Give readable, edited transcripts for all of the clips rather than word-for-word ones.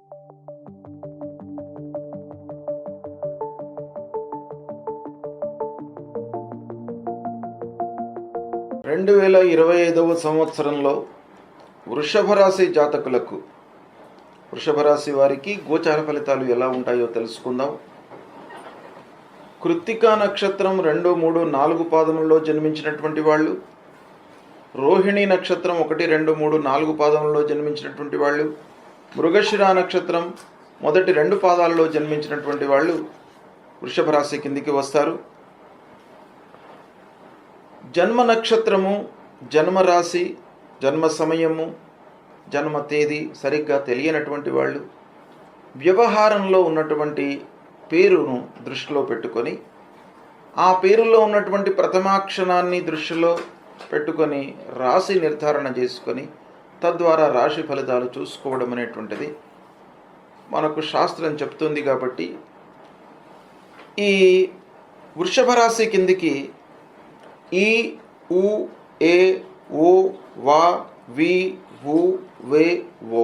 2025వ సంవత్సరంలో వృషభ రాశి జాతకులకు, వృషభ రాశి వారికి గోచార ఫలితాలు ఎలా ఉంటాయో తెలుసుకుందాం. కృత్తికా నక్షత్రం 2, 3, 4 పాదములలో జన్మించినటువంటి వాళ్ళు, రోహిణి నక్షత్రం 1, 2, 3, 4 పాదములలో జన్మించినటువంటి వాళ్ళు, మృగశిర నక్షత్రం మొదటి 2 పాదాలలో జన్మించినటువంటి వాళ్ళు వృషభ రాశి కిందికి వస్తారు. జన్మ నక్షత్రము, జన్మ రాశి, జన్మ సమయము, జన్మ తేదీ సరిగ్గా తెలియనటువంటి వాళ్ళు వ్యవహారంలో ఉన్నటువంటి పేరును దృష్టిలో పెట్టుకొని, ఆ పేరులో ఉన్నటువంటి ప్రథమాక్షరాన్ని దృష్టిలో పెట్టుకొని రాశి నిర్ధారణ చేసుకొని తద్వారా రాశి ఫలితాలు చూసుకోవడం అనేటువంటిది మనకు శాస్త్రం చెప్తుంది. కాబట్టి ఈ వృషభ రాశి కిందికి ఈ, ఉ, ఏ, ఓ, వా, వి, వు, వే, ఓ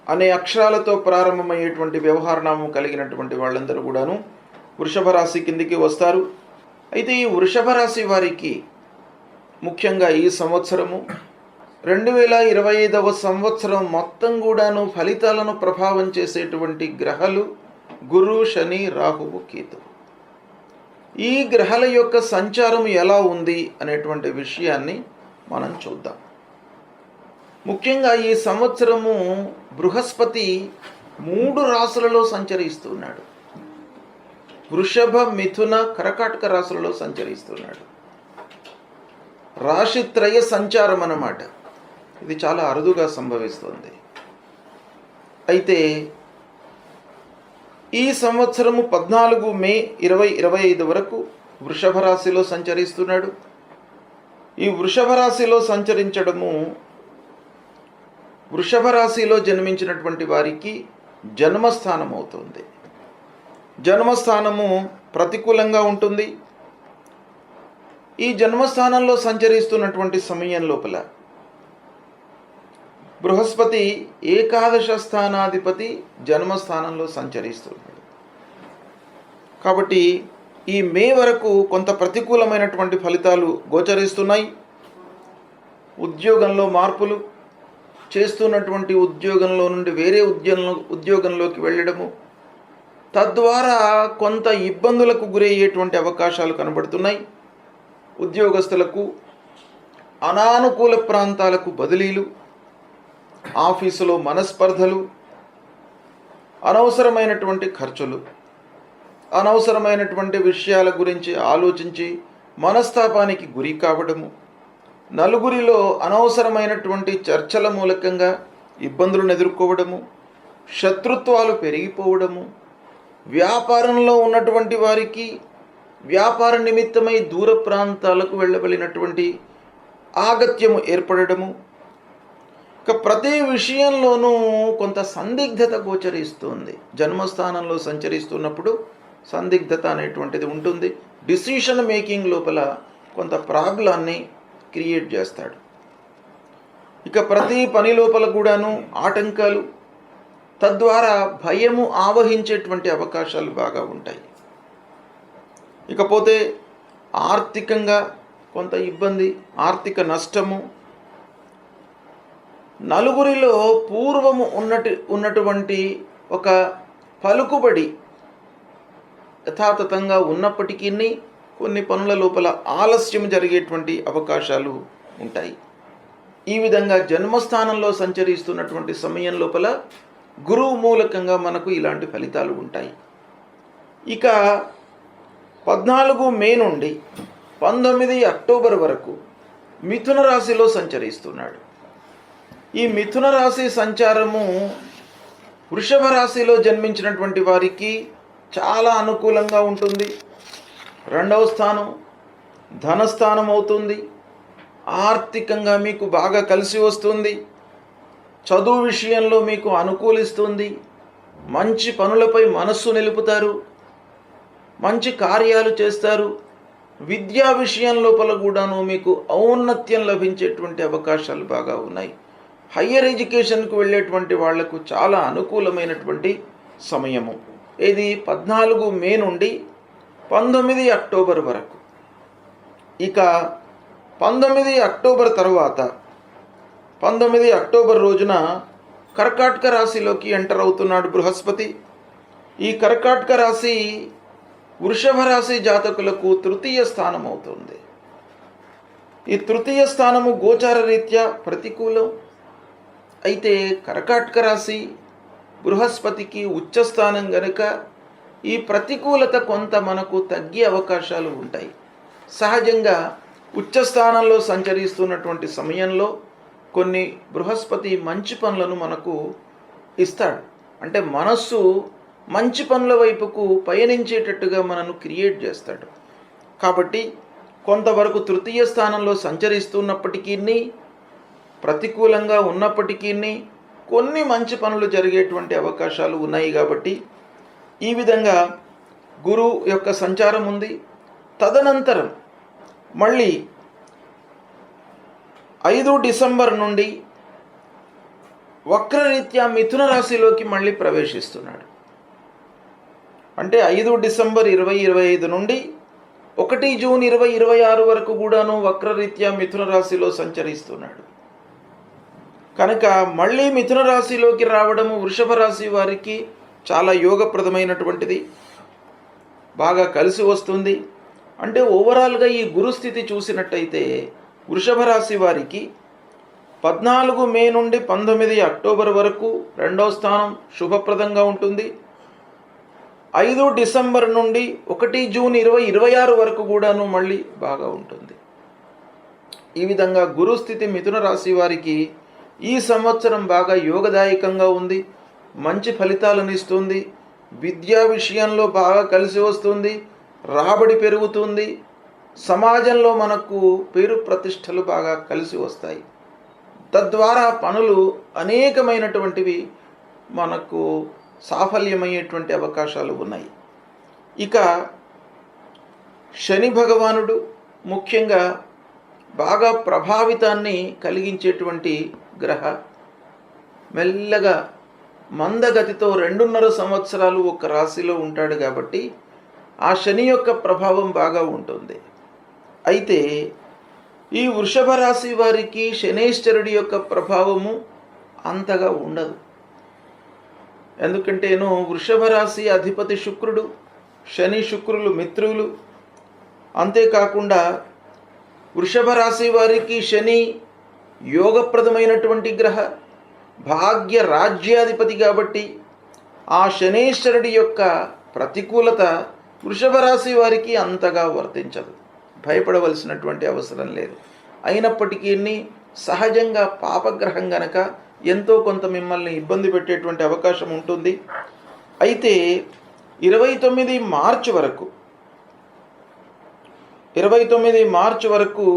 అనే అక్షరాలతో ప్రారంభమయ్యేటువంటి వ్యవహారనామం కలిగినటువంటి వాళ్ళందరూ కూడాను వృషభ రాశి కిందికి వస్తారు. అయితే ఈ వృషభ రాశి వారికి ముఖ్యంగా ఈ సంవత్సరము 2025వ సంవత్సరం మొత్తం కూడాను ఫలితాలను ప్రభావం చేసేటువంటి గ్రహాలు గురు, శని, రాహువు, కేతువు. ఈ గ్రహాల యొక్క సంచారం ఎలా ఉంది అనేటువంటి విషయాన్ని మనం చూద్దాం. ముఖ్యంగా ఈ సంవత్సరము బృహస్పతి 3 రాశులలో సంచరిస్తున్నాడు. వృషభ, మిథున, కర్కాటక రాశులలో సంచరిస్తున్నాడు. రాశిత్రయ సంచారం అన్నమాట. ఇది చాలా అరుదుగా సంభవిస్తుంది. అయితే ఈ సంవత్సరము 14 మే 2025 వరకు వృషభ రాశిలో సంచరిస్తున్నాడు. ఈ వృషభ రాశిలో సంచరించడము వృషభ రాశిలో జన్మించినటువంటి వారికి జన్మస్థానం అవుతుంది. జన్మస్థానము ప్రతికూలంగా ఉంటుంది. ఈ జన్మస్థానంలో సంచరిస్తున్నటువంటి సమయం లోపల బృహస్పతి ఏకాదశ స్థానాధిపతి జన్మస్థానంలో సంచరిస్తున్నాడు. కాబట్టి ఈ మే వరకు కొంత ప్రతికూలమైనటువంటి ఫలితాలు గోచరిస్తున్నాయి. ఉద్యోగంలో మార్పులు, చేస్తున్నటువంటి ఉద్యోగంలో నుండి వేరే ఉద్యోగంలోకి వెళ్ళడము, తద్వారా కొంత ఇబ్బందులకు గురయ్యేటువంటి అవకాశాలు కనబడుతున్నాయి. ఉద్యోగస్తులకు అనానుకూల ప్రాంతాలకు బదిలీలు, ఆఫీసులో మనస్పర్ధలు, అనవసరమైనటువంటి ఖర్చులు, అనవసరమైనటువంటి విషయాల గురించి ఆలోచించి మనస్తాపానికి గురి కావడము, నలుగురిలో అనవసరమైనటువంటి చర్చల మూలకంగా ఇబ్బందులను ఎదుర్కోవడము, శత్రుత్వాలు పెరిగిపోవడము, వ్యాపారంలో ఉన్నటువంటి వారికి వ్యాపార నిమిత్తమై దూర ప్రాంతాలకు వెళ్ళబడినటువంటి ఆగత్యము ఏర్పడము, ప్రతి విషయంలోనూ కొంత సందిగ్ధత గోచరిస్తుంది. జన్మస్థానంలో సంచరిస్తున్నప్పుడు సందిగ్ధత అనేటువంటిది ఉంటుంది. డిసిషన్ మేకింగ్ లోపల కొంత ప్రాబ్లాన్ని క్రియేట్ చేస్తాడు. ఇక ప్రతి పని లోపల కూడాను ఆటంకాలు, తద్వారా భయము ఆవహించేటువంటి అవకాశాలు బాగా ఉంటాయి. ఇకపోతే ఆర్థికంగా కొంత ఇబ్బంది, ఆర్థిక నష్టము, నలుగురిలో పూర్వము ఉన్నటువంటి ఒక పలుకుబడి యథాతథంగా ఉన్నప్పటికీ కొన్ని పనుల లోపల ఆలస్యం జరిగేటువంటి అవకాశాలు ఉంటాయి. ఈ విధంగా జన్మస్థానంలో సంచరిస్తున్నటువంటి సమయం లోపల గురువు మూలకంగా మనకు ఇలాంటి ఫలితాలు ఉంటాయి. ఇక 14 మే నుండి 19 అక్టోబర్ వరకు మిథున రాశిలో సంచరిస్తున్నాడు. ఈ మిథున రాశి సంచారము వృషభ రాశిలో జన్మించినటువంటి వారికి చాలా అనుకూలంగా ఉంటుంది. 2వ స్థానం ధనస్థానం అవుతుంది. ఆర్థికంగా మీకు బాగా కలిసి వస్తుంది. చదువు విషయంలో మీకు అనుకూలిస్తుంది. మంచి పనులపై మనస్సు నిలుపుతారు. మంచి కార్యాలు చేస్తారు. విద్యా విషయం లోపల కూడాను మీకు ఔన్నత్యం లభించేటువంటి అవకాశాలు బాగా ఉన్నాయి. హయ్యర్ ఎడ్యుకేషన్కు వెళ్ళేటువంటి వాళ్లకు చాలా అనుకూలమైనటువంటి సమయము. ఇది 14 మే నుండి 19 అక్టోబర్ వరకు. ఇక 19 అక్టోబర్ తర్వాత 19 అక్టోబర్ రోజున కర్కాటక రాశిలోకి ఎంటర్ అవుతున్నాడు బృహస్పతి. ఈ కర్కాటక రాశి వృషభ రాశి జాతకులకు తృతీయ స్థానం అవుతుంది. ఈ తృతీయ స్థానము గోచార రీత్యా ప్రతికూలం. అయితే కర్కాటక రాశి బృహస్పతికి ఉచ్చస్థానం గనుక ఈ ప్రతికూలత కొంత మనకు తగ్గే అవకాశాలు ఉంటాయి. సహజంగా ఉచ్చస్థానంలో సంచరిస్తున్నటువంటి సమయంలో కొన్ని బృహస్పతి మంచి పనులను మనకు ఇస్తాడు. అంటే మనస్సు మంచి పనుల వైపుకు పయనించేటట్టుగా మనను క్రియేట్ చేస్తాడు. కాబట్టి కొంతవరకు తృతీయ స్థానంలో సంచరిస్తున్నప్పటికీ, ప్రతికూలంగా ఉన్నప్పటికీ కొన్ని మంచి పనులు జరిగేటువంటి అవకాశాలు ఉన్నాయి. కాబట్టి ఈ విధంగా గురువు యొక్క సంచారం ఉంది. తదనంతరం మళ్ళీ 5 డిసెంబర్ నుండి వక్రరీత్యా మిథున రాశిలోకి మళ్ళీ ప్రవేశిస్తున్నాడు. అంటే 5 డిసెంబర్ 2025 నుండి 1 జూన్ 2026 వరకు కూడాను వక్రరీత్యా మిథున రాశిలో సంచరిస్తున్నాడు. కనుక మళ్ళీ మిథున రాశిలోకి రావడము వృషభ రాశి వారికి చాలా యోగప్రదమైనటువంటిది, బాగా కలిసి వస్తుంది. అంటే ఓవరాల్గా ఈ గురుస్థితి చూసినట్టయితే వృషభ రాశి వారికి 14 మే నుండి 19 అక్టోబర్ వరకు రెండవ స్థానం శుభప్రదంగా ఉంటుంది. 5 డిసెంబర్ నుండి 1 జూన్ 2026 వరకు కూడాను మళ్ళీ బాగా ఉంటుంది. ఈ విధంగా గురుస్థితి మిథున రాశి వారికి ఈ సంవత్సరం బాగా యోగదాయకంగా ఉంది, మంచి ఫలితాలను ఇస్తుంది. విద్యా విషయంలో బాగా కలిసి వస్తుంది, రాబడి పెరుగుతుంది, సమాజంలో మనకు పేరు ప్రతిష్టలు బాగా కలిసి వస్తాయి. తద్వారా పనులు అనేకమైనటువంటివి మనకు సాఫల్యమయ్యేటువంటి అవకాశాలు ఉన్నాయి. ఇక శని భగవానుడు ముఖ్యంగా బాగా ప్రభావితాన్ని కలిగించేటువంటి గ్రహ. మెల్లగా మందగతితో 2.5 సంవత్సరాలు ఒక రాశిలో ఉంటాడు. కాబట్టి ఆ శని యొక్క ప్రభావం బాగా ఉంటుంది. అయితే ఈ వృషభ రాశి వారికి శనేశ్వరుడి యొక్క ప్రభావము అంతగా ఉండదు. ఎందుకంటేను వృషభ రాశి అధిపతి శుక్రుడు, శని శుక్రులు మిత్రులు. అంతేకాకుండా వృషభ రాశి వారికి శని యోగప్రదమైనటువంటి గ్రహ, భాగ్య రాజ్యాధిపతి. కాబట్టి ఆ శనేశ్వరుడి యొక్క ప్రతికూలత వృషభ రాశి వారికి అంతగా వర్తించదు, భయపడవలసినటువంటి అవసరం లేదు. అయినప్పటికీ సహజంగా పాపగ్రహం గనక ఎంతో కొంత మిమ్మల్ని ఇబ్బంది పెట్టేటువంటి అవకాశం ఉంటుంది. అయితే 29 మార్చి వరకు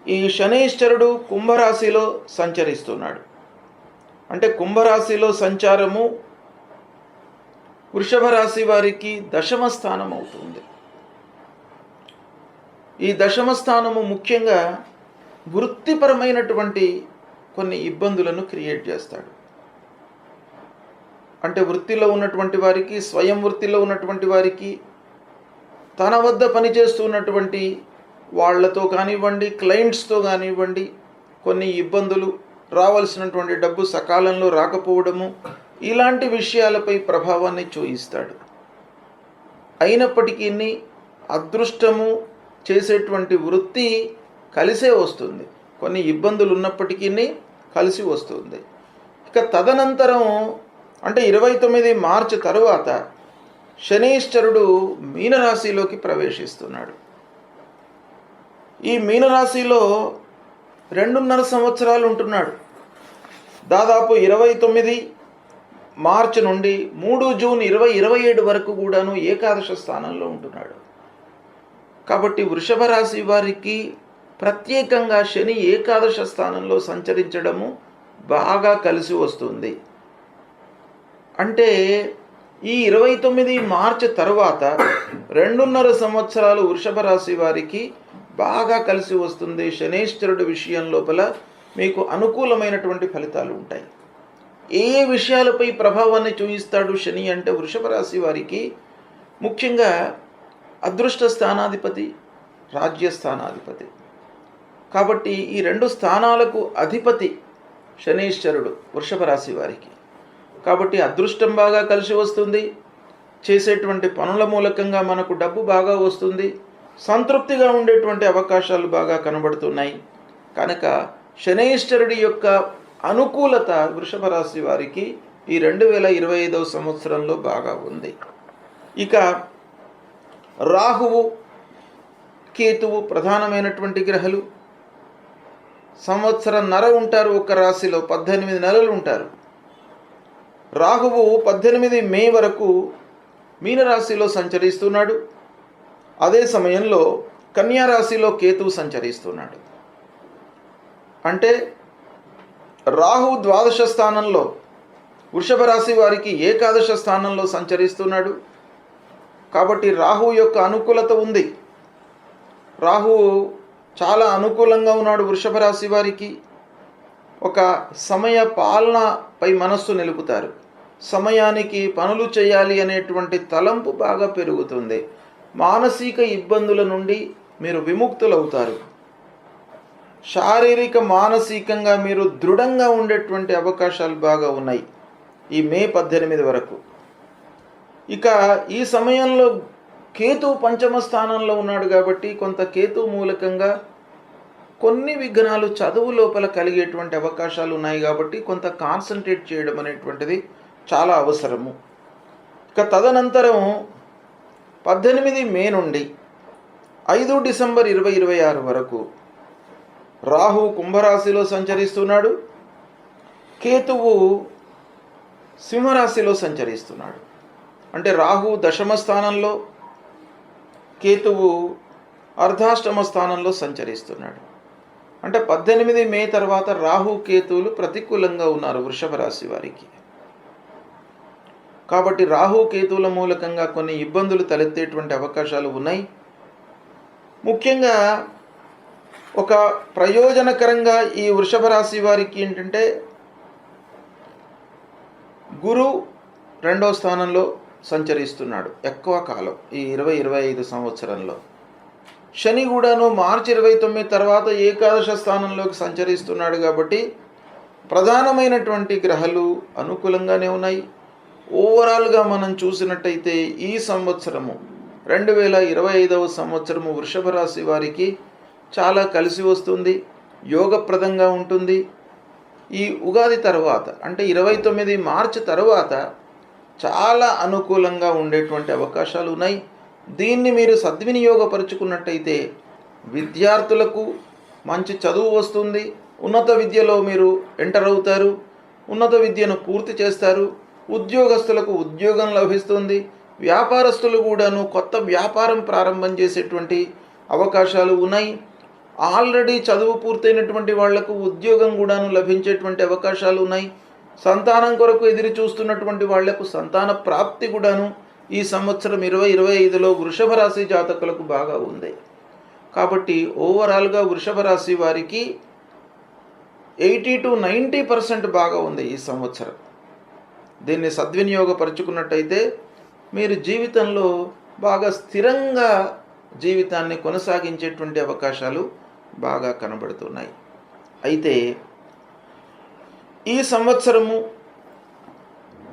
ఈ శనేశ్వరుడు కుంభరాశిలో సంచరిస్తున్నాడు. అంటే కుంభరాశిలో సంచారము వృషభ రాశి వారికి 10వ స్థానం అవుతుంది. ఈ 10వ స్థానము ముఖ్యంగా వృత్తిపరమైనటువంటి కొన్ని ఇబ్బందులను క్రియేట్ చేస్తాడు. అంటే వృత్తిలో ఉన్నటువంటి వారికి, స్వయం వృత్తిలో ఉన్నటువంటి వారికి, తన వద్ద పనిచేస్తున్నటువంటి వాళ్లతో కానివ్వండి, క్లయింట్స్తో కానివ్వండి, కొన్ని ఇబ్బందులు, రావాల్సినటువంటి డబ్బు సకాలంలో రాకపోవడము, ఇలాంటి విషయాలపై ప్రభావాన్ని చూయిస్తాడు. అయినప్పటికీ అదృష్టము చేసేటువంటి వృత్తి కలిసే వస్తుంది. కొన్ని ఇబ్బందులు ఉన్నప్పటికీ కలిసి వస్తుంది. ఇక తదనంతరం అంటే 29 మార్చి తరువాత శనీశ్వరుడు మీనరాశిలోకి ప్రవేశిస్తున్నాడు. ఈ మీనరాశిలో 2.5 సంవత్సరాలు ఉంటున్నాడు. దాదాపు 29 మార్చి నుండి 3 జూన్ 2027 వరకు కూడాను ఏకాదశ స్థానంలో ఉంటున్నాడు. కాబట్టి వృషభ రాశి వారికి ప్రత్యేకంగా శని ఏకాదశ స్థానంలో సంచరించడము బాగా కలిసి వస్తుంది. అంటే ఈ 29 మార్చి తర్వాత 2.5 సంవత్సరాలు వృషభ రాశి వారికి బాగా కలిసి వస్తుంది. శనేశ్వరుడు విషయం లోపల మీకు అనుకూలమైనటువంటి ఫలితాలు ఉంటాయి. ఏ విషయాలపై ప్రభావాన్ని చూపిస్తాడు శని అంటే వృషభ రాశి వారికి ముఖ్యంగా అదృష్ట స్థానాధిపతి, రాజ్యస్థానాధిపతి. కాబట్టి ఈ 2 స్థానాలకు అధిపతి శనీశ్వరుడు వృషభ రాశి వారికి. కాబట్టి అదృష్టం బాగా కలిసి వస్తుంది, చేసేటువంటి పనుల మూలకంగా మనకు డబ్బు బాగా వస్తుంది, సంతృప్తిగా ఉండేటువంటి అవకాశాలు బాగా కనబడుతున్నాయి. కనుక శనీశ్వరుడి యొక్క అనుకూలత వృషభ రాశి వారికి ఈ 2025వ సంవత్సరంలో బాగా ఉంది. ఇక రాహువు, కేతువు ప్రధానమైనటువంటి గ్రహాలు. సంవత్సరంన్నర ఉంటారు ఒక రాశిలో, 18 నెలలు ఉంటారు. రాహువు 18 మే వరకు మీనరాశిలో సంచరిస్తున్నాడు. అదే సమయంలో కన్యా రాశిలో కేతువు సంచరిస్తున్నాడు. అంటే రాహువు ద్వాదశ స్థానంలో, వృషభ రాశి వారికి ఏకాదశ స్థానంలో సంచరిస్తున్నాడు. కాబట్టి రాహువు యొక్క అనుకూలత ఉంది. రాహువు చాలా అనుకూలంగా ఉన్నాడు వృషభ రాశి వారికి. ఒక సమయ పాలనపై మనస్సు నిలుపుతారు. సమయానికి పనులు చేయాలి అనేటువంటి తలంపు బాగా పెరుగుతుంది. మానసిక ఇబ్బందుల నుండి మీరు విముక్తులవుతారు. శారీరక మానసికంగా మీరు దృఢంగా ఉండేటువంటి అవకాశాలు బాగా ఉన్నాయి ఈ మే 18 వరకు. ఇక ఈ సమయంలో కేతు పంచమ స్థానంలో ఉన్నాడు కాబట్టి కొంత కేతు మూలకంగా కొన్ని విఘ్నాలు చదువు లోపల కలిగేటువంటి అవకాశాలు ఉన్నాయి. కాబట్టి కొంత కాన్సన్ట్రేట్ చేయడం అనేటువంటిది చాలా అవసరము. ఇక తదనంతరం 18 మే నుండి 5 డిసెంబర్ 2026 వరకు రాహు కుంభరాశిలో సంచరిస్తున్నాడు, కేతువు సింహరాశిలో సంచరిస్తున్నాడు. అంటే రాహు దశమ స్థానంలో, కేతువు అర్ధాష్టమ స్థానంలో సంచరిస్తున్నాడు. అంటే 18 మే తర్వాత రాహు కేతువులు ప్రతికూలంగా ఉన్నారు వృషభ రాశి వారికి. కాబట్టి రాహు కేతువుల మూలకంగా కొన్ని ఇబ్బందులు తలెత్తేటువంటి అవకాశాలు ఉన్నాయి. ముఖ్యంగా ఒక ప్రయోజనకరంగా ఈ వృషభ రాశి వారికి ఏంటంటే గురు 2వ స్థానంలో సంచరిస్తున్నాడు ఎక్కువ కాలం ఈ 2025 సంవత్సరంలో. శని కూడాను మార్చి 29 తర్వాత ఏకాదశ స్థానంలోకి సంచరిస్తున్నాడు. కాబట్టి ప్రధానమైనటువంటి గ్రహాలు అనుకూలంగానే ఉన్నాయి. ఓవరాల్గా మనం చూసినట్టయితే ఈ సంవత్సరము 2025వ సంవత్సరము వృషభ రాశి వారికి చాలా కలిసి వస్తుంది, యోగప్రదంగా ఉంటుంది. ఈ ఉగాది తర్వాత అంటే 29 మార్చి తర్వాత చాలా అనుకూలంగా ఉండేటువంటి అవకాశాలు ఉన్నాయి. దీన్ని మీరు సద్వినియోగపరుచుకున్నట్టయితే విద్యార్థులకు మంచి చదువు వస్తుంది, ఉన్నత విద్యలో మీరు ఎంటర్ అవుతారు, ఉన్నత విద్యను పూర్తి చేస్తారు, ఉద్యోగస్తులకు ఉద్యోగం లభిస్తుంది, వ్యాపారస్తులు కూడాను కొత్త వ్యాపారం ప్రారంభం చేసేటువంటి అవకాశాలు ఉన్నాయి. ఆల్రెడీ చదువు పూర్తయినటువంటి వాళ్లకు ఉద్యోగం కూడాను లభించేటువంటి అవకాశాలు ఉన్నాయి. సంతానం కొరకు ఎదురు చూస్తున్నటువంటి వాళ్లకు సంతాన ప్రాప్తి కూడాను ఈ సంవత్సరం 2025లో వృషభ రాశి జాతకులకు బాగా ఉంది. కాబట్టి ఓవరాల్గా వృషభ రాశి వారికి 80 to 90% బాగా ఉంది ఈ సంవత్సరం. దీన్ని సద్వినియోగపరుచుకున్నట్టయితే మీరు జీవితంలో బాగా స్థిరంగా జీవితాన్ని కొనసాగించేటువంటి అవకాశాలు బాగా కనబడుతున్నాయి. అయితే ఈ సంవత్సరము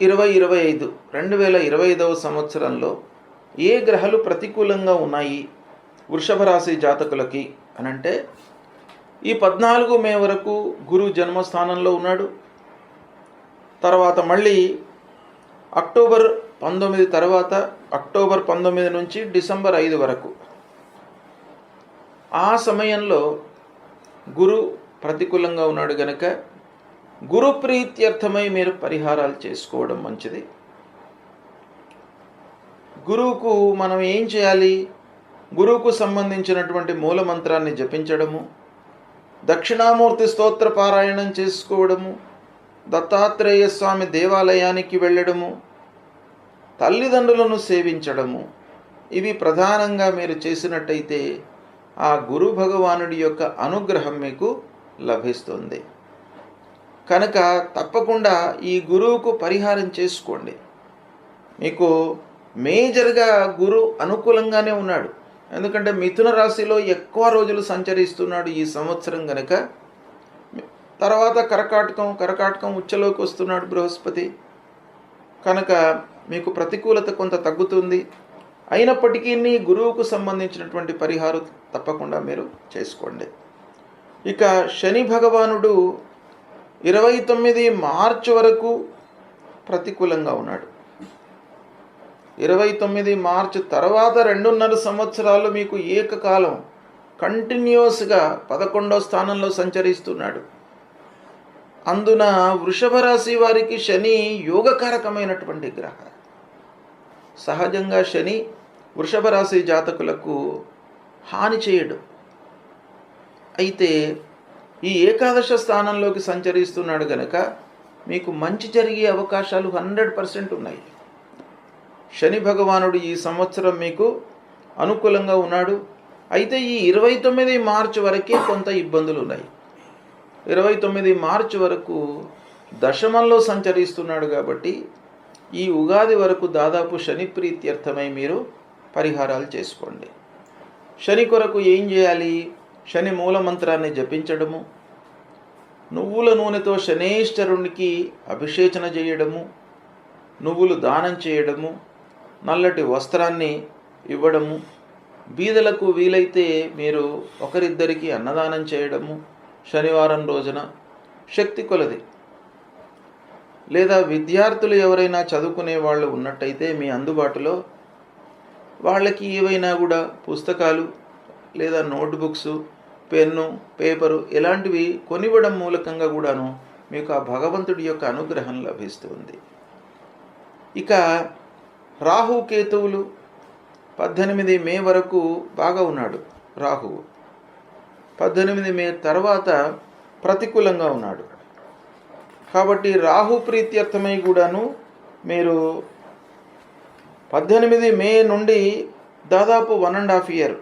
2025వ సంవత్సరంలో ఏ గ్రహాలు ప్రతికూలంగా ఉన్నాయి వృషభ రాశి జాతకులకి అనంటే ఈ 14 మే వరకు గురు జన్మస్థానంలో ఉన్నాడు. తర్వాత మళ్ళీ అక్టోబర్ 19 తర్వాత అక్టోబర్ 19 నుంచి డిసెంబర్ 5 వరకు ఆ సమయంలో గురు ప్రతికూలంగా ఉన్నాడు గనక గురు ప్రీత్యర్థమై మీరు పరిహారాలు చేసుకోవడం మంచిది. గురువుకు మనం ఏం చేయాలి? గురువుకు సంబంధించినటువంటి మూలమంత్రాన్ని జపించడము, దక్షిణామూర్తి స్తోత్ర పారాయణం చేసుకోవడము, దత్తాత్రేయ స్వామి దేవాలయానికి వెళ్ళడము, తల్లిదండ్రులను సేవించడము, ఇవి ప్రధానంగా మీరు చేసినట్టయితే ఆ గురు భగవానుడి యొక్క అనుగ్రహం మీకు లభిస్తుంది. కనుక తప్పకుండా ఈ గురువుకు పరిహారం చేసుకోండి. మీకు మేజర్గా గురు అనుకూలంగానే ఉన్నాడు. ఎందుకంటే మిథున రాశిలో ఎక్కువ రోజులు సంచరిస్తున్నాడు ఈ సంవత్సరం గనక. తర్వాత కర్కాటకం ఉచ్చలోకి వస్తున్నాడు బృహస్పతి. కనుక మీకు ప్రతికూలత కొంత తగ్గుతుంది. అయినప్పటికీ గురువుకు సంబంధించినటువంటి పరిహారం తప్పకుండా మీరు చేసుకోండి. ఇక శని భగవానుడు 29 మార్చి వరకు ప్రతికూలంగా ఉన్నాడు. 29 మార్చి తర్వాత 2.5 సంవత్సరాలు మీకు ఏకకాలం కంటిన్యూస్గా 11వ స్థానంలో సంచరిస్తున్నాడు. అందున వృషభ రాశి వారికి శని యోగకారకమైనటువంటి గ్రహ. సహజంగా శని వృషభ రాశి జాతకులకు హాని చేయడు. అయితే ఈ ఏకాదశ స్థానంలోకి సంచరిస్తున్నాడు గనక మీకు మంచి జరిగే అవకాశాలు 100% ఉన్నాయి. శని భగవానుడు ఈ సంవత్సరం మీకు అనుకూలంగా ఉన్నాడు. అయితే ఈ 29 మార్చి వరకే కొంత ఇబ్బందులు ఉన్నాయి. 29 మార్చి వరకు దశమంలో సంచరిస్తున్నాడు కాబట్టి ఈ ఉగాది వరకు దాదాపు శని ప్రీత్యర్థమై మీరు పరిహారాలు చేసుకోండి. శని కొరకు ఏం చేయాలి? శని మూలమంత్రాన్ని జపించడము, నువ్వుల నూనెతో శనేశ్వరునికి అభిషేచన చేయడము, నువ్వులు దానం చేయడము, నల్లటి వస్త్రాన్ని ఇవ్వడము, బీదలకు వీలైతే మీరు ఒకరిద్దరికి అన్నదానం చేయడము శనివారం రోజున శక్తి కొలది. లేదా విద్యార్థులు ఎవరైనా చదువుకునే వాళ్ళు ఉన్నట్టయితే మీ అందుబాటులో వాళ్ళకి ఏవైనా కూడా పుస్తకాలు లేదా నోట్బుక్స్, పెన్ను, పేపరు ఇలాంటివి కొనివ్వడం మూలకంగా కూడాను మీకు ఆ భగవంతుడి యొక్క అనుగ్రహం లభిస్తుంది. ఇక రాహుకేతువులు 18 మే వరకు బాగా ఉన్నాడు. రాహువు 18 మే తర్వాత ప్రతికూలంగా ఉన్నాడు. కాబట్టి రాహు ప్రీత్యర్థమై కూడాను మీరు 18 మే నుండి దాదాపు 1.5 ఇయర్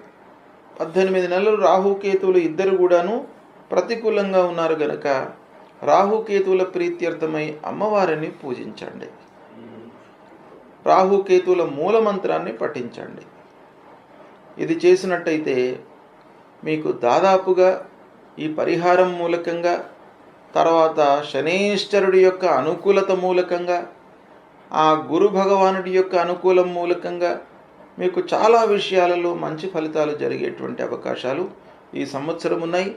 18 నెలలు రాహుకేతువులు ఇద్దరు కూడాను ప్రతికూలంగా ఉన్నారు గనక రాహుకేతువుల ప్రీత్యర్థమై అమ్మవారిని పూజించండి. రాహుకేతువుల మూలమంత్రాన్ని పఠించండి. ఇది చేసినట్టయితే మీకు దాదాపుగా ఈ పరిహారం మూలకంగా, తర్వాత శనేశ్వరుడి యొక్క అనుకూలత మూలకంగా, ఆ గురు భగవానుడి యొక్క అనుకూలం మూలకంగా మీకు చాలా విషయాలలో మంచి ఫలితాలు జరిగేటువంటి అవకాశాలు ఈ సంవత్సరం ఉన్నాయి.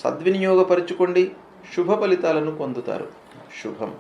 సద్వినియోగపరుచుకోండి. శుభ ఫలితాలను పొందుతారు. శుభం.